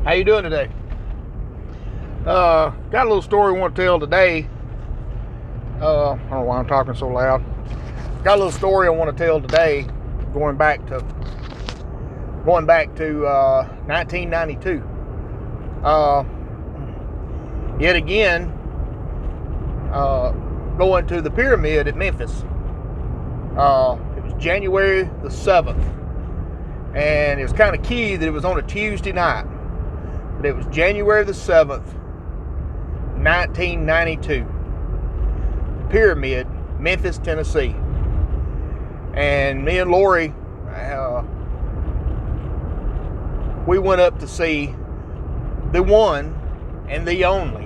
How you doing today? Got a little story I want to tell today. I don't know why I'm talking so loud. Got a little story I want to tell today, going back to 1992. Yet again, going to the Pyramid at Memphis. It was January the 7th, and it was kind of key that it was on a Tuesday night. But it was January the 7th, 1992. Pyramid, Memphis, Tennessee. And me and Lori, we went up to see the one and the only.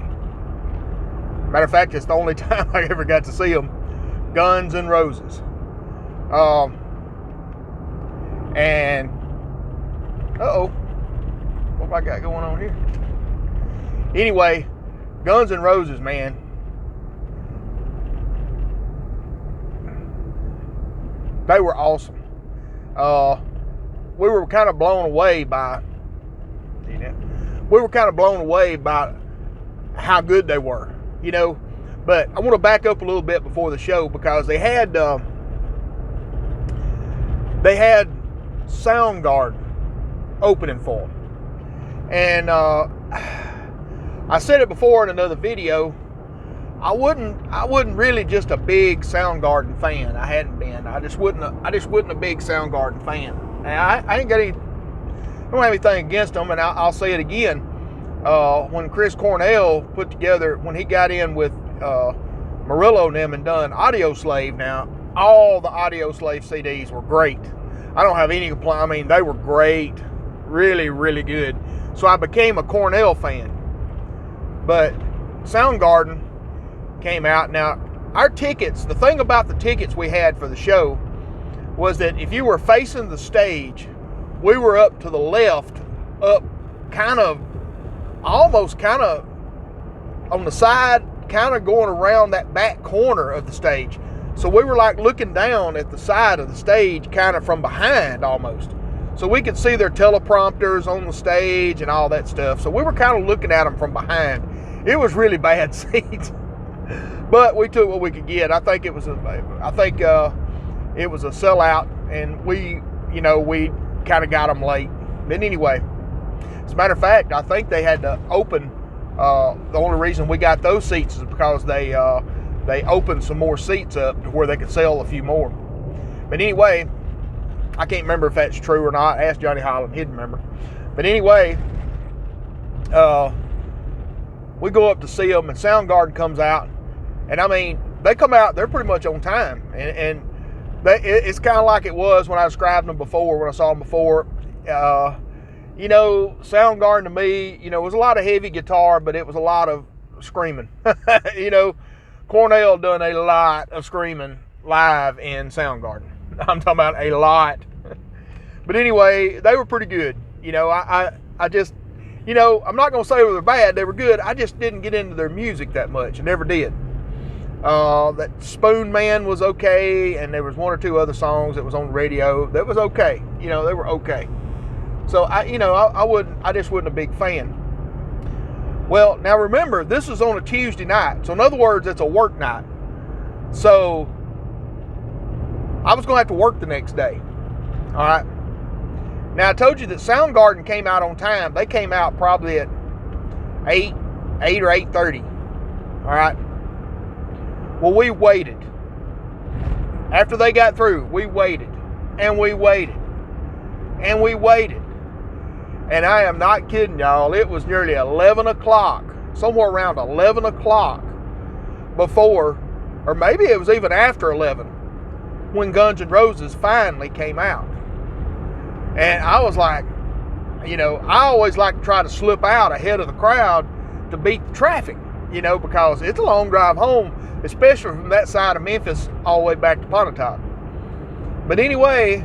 Matter of fact, it's the only time I ever got to see them. Guns N' Roses. And what have I got going on here? Anyway, Guns N' Roses, man. They were awesome. We were kind of blown away by how good they were, But I want to back up a little bit before the show, because they had Soundgarden opening for them. And I said it before in another video. I wasn't really just a big Soundgarden fan. I hadn't been. I just wasn't a big Soundgarden fan. And I ain't got any. I don't have anything against them. And I'll say it again. When Chris Cornell put together, when he got in with Murillo and them and done Audio Slave, now all the Audio Slave CDs were great. I don't have any complaint. I mean, they were great, really, really good. So I became a Cornell fan. But Soundgarden came out. Now, our tickets, the thing about the tickets we had for the show was that if you were facing the stage, we were up to the left, up almost on the side, kind of going around that back corner of the stage. So we were like looking down at the side of the stage, kind of from behind almost. So we could see their teleprompters on the stage and all that stuff. So we were kind of looking at them from behind. It was really bad seats, but we took what we could get. I think it was a sellout, and we kind of got them late. But anyway, as a matter of fact, I think they had to open. The only reason we got those seats is because they opened some more seats up to where they could sell a few more. But anyway, I can't remember if that's true or not. I asked Johnny Holland, he'd remember. But anyway, we go up to see them, and Soundgarden comes out, and I mean, they come out, they're pretty much on time, and it's kind of like it was when I described them before, when I saw them before. Soundgarden to me, it was a lot of heavy guitar, but it was a lot of screaming. Cornell done a lot of screaming live in Soundgarden. I'm talking about a lot. But anyway, they were pretty good. I just, I'm not going to say they were bad. They were good. I just didn't get into their music that much. I never did. That Spoon Man was okay, and there was one or two other songs that was on the radio that was okay. They were okay. So I just wasn't a big fan. Well, now remember, this is on a Tuesday night. So in other words, it's a work night. So I was going to have to work the next day. All right. Now, I told you that Soundgarden came out on time. They came out probably at 8 or 8:30. All right. Well, we waited. After they got through, we waited. And we waited. And we waited. And I am not kidding y'all. It was nearly 11 o'clock. Somewhere around 11 o'clock before, or maybe it was even after 11, when Guns N' Roses finally came out. And I was like, I always like to try to slip out ahead of the crowd to beat the traffic, because it's a long drive home, especially from that side of Memphis all the way back to Pontotoc. But anyway,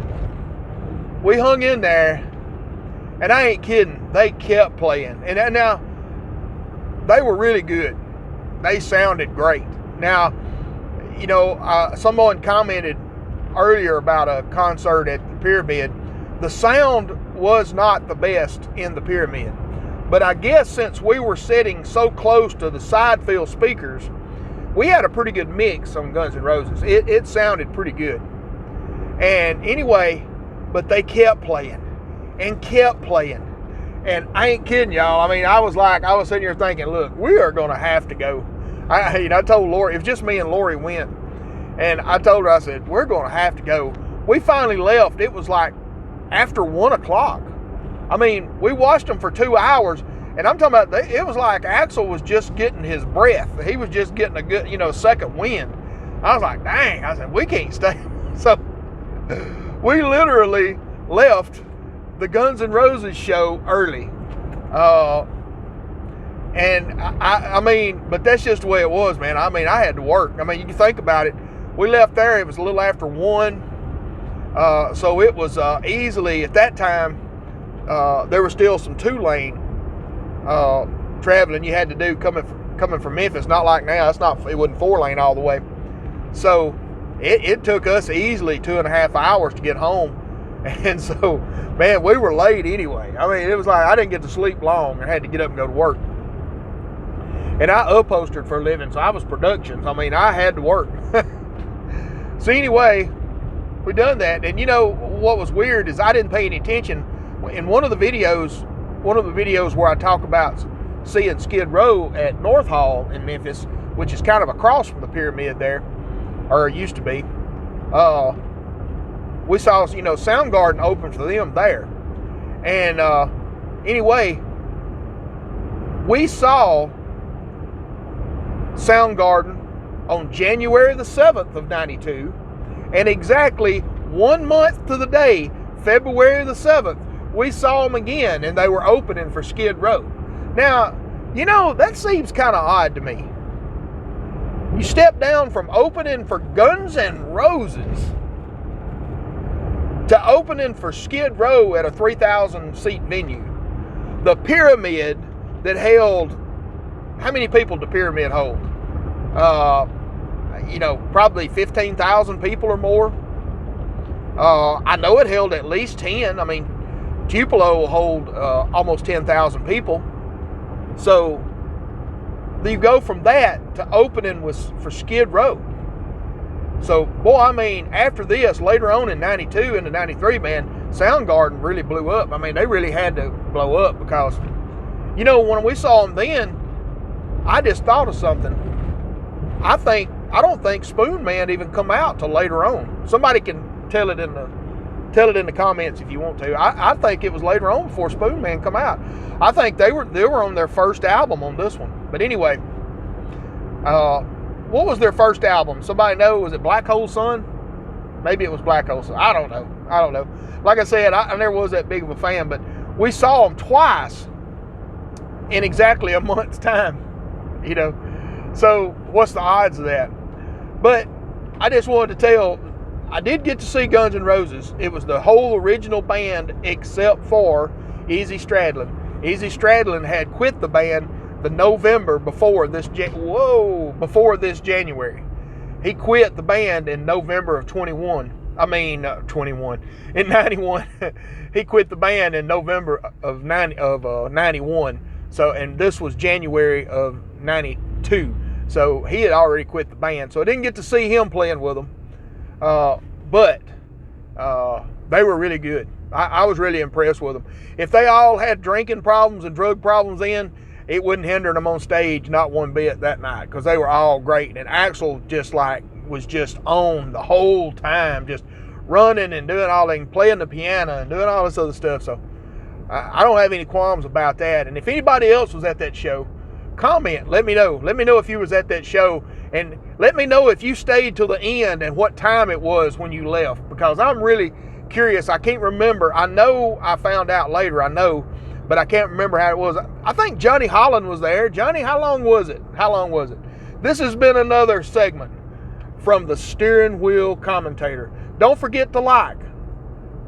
we hung in there, and I ain't kidding, they kept playing. And now, they were really good. They sounded great. Now, someone commented earlier about a concert at the Pyramid. The sound was not the best in the Pyramid, But I guess since we were sitting so close to the side field speakers, we had a pretty good mix on Guns N' Roses. It sounded pretty good. And anyway, but they kept playing and kept playing. And I ain't kidding y'all. I mean, I was sitting here thinking, look, we are going to have to go. I told Lori, it was just me and Lori went. And I told her, I said, we're going to have to go. We finally left. It was like after 1 o'clock. I mean, we watched them for 2 hours. And I'm talking about, it was like Axl was just getting his breath. He was just getting a good, second wind. I was like, dang. I said, we can't stay. So we literally left the Guns N' Roses show early. And I mean, but that's just the way it was, man. I mean, I had to work. I mean, you can think about it. We left there, it was a little after 1. So it was easily, at that time, there was still some 2-lane traveling you had to do coming from Memphis. Not like now. It wasn't 4-lane all the way. So it took us easily 2.5 hours to get home. And so, man, we were late anyway. I mean, it was like I didn't get to sleep long and had to get up and go to work. And I upholstered for a living, so I was productions. I mean, I had to work. So anyway, we done that. And what was weird is I didn't pay any attention. In one of the videos where I talk about seeing Skid Row at North Hall in Memphis, which is kind of across from the Pyramid there, or it used to be, we saw, Soundgarden open for them there. And anyway, we saw Soundgarden on January the 7th of 92, and exactly 1 month to the day, February the 7th, we saw them again, and they were opening for Skid Row. Now, that seems kind of odd to me. You step down from opening for Guns N' Roses to opening for Skid Row at a 3,000-seat venue. The Pyramid that held, how many people did the Pyramid hold? Probably 15,000 people or more. I know it held at least 10. I mean, Tupelo will hold almost 10,000 people. So you go from that to opening for Skid Row. So, boy, I mean, after this, later on in 92 into 93, man, Soundgarden really blew up. I mean, they really had to blow up because, when we saw them then, I just thought of something. I don't think Spoon Man even come out till later on. Somebody can tell it in the comments if you want to. I think it was later on before Spoon Man come out. I think they were on their first album on this one. But anyway, what was their first album? Somebody know? Was it Black Hole Sun? Maybe it was Black Hole Sun. I don't know. Like I said, I never was that big of a fan, but we saw them twice in exactly a month's time. So what's the odds of that? But I just wanted to I did get to see Guns N' Roses. It was the whole original band except for Izzy Stradlin. Izzy Stradlin had quit the band the November before this January. He quit the band in November of 21. In 91. He quit the band in November of 91. So, and this was January of 92. So he had already quit the band. So I didn't get to see him playing with them. But they were really good. I was really impressed with them. If they all had drinking problems and drug problems then, it wouldn't hinder them on stage not one bit that night because they were all great. And Axl was just on the whole time, just running and doing all that, playing the piano and doing all this other stuff. So I don't have any qualms about that. And if anybody else was at that show, comment. Let me know. Let me know if you was at that show. And let me know if you stayed till the end and what time it was when you left. Because I'm really curious. I can't remember. I know I found out later. But I can't remember how it was. I think Johnny Holland was there. Johnny, how long was it? This has been another segment from the Steering Wheel Commentator. Don't forget to like.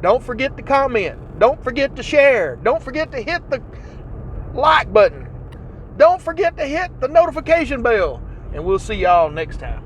Don't forget to comment. Don't forget to share. Don't forget to hit the like button. Don't forget to hit the notification bell. And we'll see y'all next time.